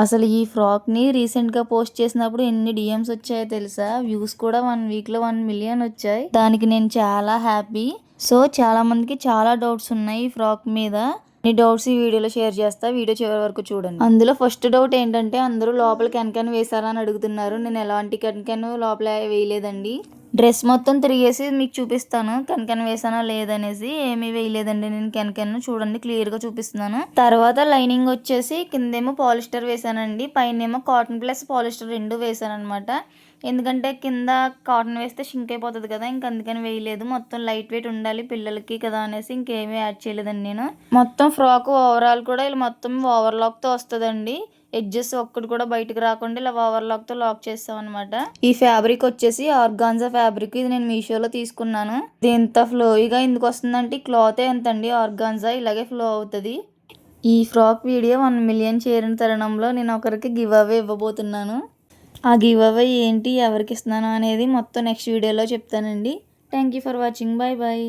అసలు ఈ ఫ్రాక్ని రీసెంట్గా పోస్ట్ చేసినప్పుడు ఎన్ని డిఎమ్స్ వచ్చాయో తెలుసా? వ్యూస్ కూడా 1 వీక్లో 1 మిలియన్ వచ్చాయి. దానికి నేను చాలా హ్యాపీ. సో చాలా మందికి చాలా డౌట్స్ ఉన్నాయి ఈ ఫ్రాక్ మీద. ఈ డౌట్స్ ఈ వీడియోలో షేర్ చేస్తా, వీడియో చివరి వరకు చూడండి. అందులో ఫస్ట్ డౌట్ ఏంటంటే అందరూ లోపల కెన్ వేసారా అని అడుగుతున్నారు. నేను ఎలాంటి కెన్ లోపల వేయలేదండి. డ్రెస్ మొత్తం తిరిగేసి మీకు చూపిస్తాను కెన్ వేసానా లేదనేసి. ఏమీ వేయలేదండి నేను కెన్. చూడండి క్లియర్గా చూపిస్తున్నాను. తర్వాత లైనింగ్ వచ్చేసి కిందేమో పాలిస్టర్ వేసానండి, పైనేమో కాటన్ ప్లస్ పాలిస్టర్ 2 వేసాను అనమాట. ఎందుకంటే కింద కాటన్ వేస్తే షింక్ అయిపోతుంది కదా, ఇంక అందుకని వేయలేదు. మొత్తం లైట్ వెయిట్ ఉండాలి పిల్లలకి కదా అనేసి ఇంకేమీ యాడ్ చేయలేదండి నేను. మొత్తం ఫ్రాక్ ఓవరాల్ కూడా ఇలా మొత్తం ఓవర్లాక్తో వస్తుందండి. ఎడ్జెస్ ఒక్కటి కూడా బయటకు రాకుండా ఇలా ఓవర్లాక్తో లాక్ చేస్తాం అనమాట. ఈ ఫ్యాబ్రిక్ వచ్చేసి ఆర్గాన్జా ఫ్యాబ్రిక్. ఇది నేను మీషోలో తీసుకున్నాను. ఇది ఎంత ఫ్లోయిగా ఎందుకు వస్తుందంటే క్లాతే ఎంతండి, ఆర్గాన్జా ఇలాగే ఫ్లో అవుతుంది. ఈ ఫ్రాక్ వీడియో 1 మిలియన్ చేరిన తరుణంలో నేను ఒకరికి గివ్ అవే ఇవ్వబోతున్నాను. ఆ గివ్ అవే ఏంటి, ఎవరికి ఇస్తున్నాను అనేది మొత్తం నెక్స్ట్ వీడియోలో చెప్తానండి. Thank you for watching. Bye bye.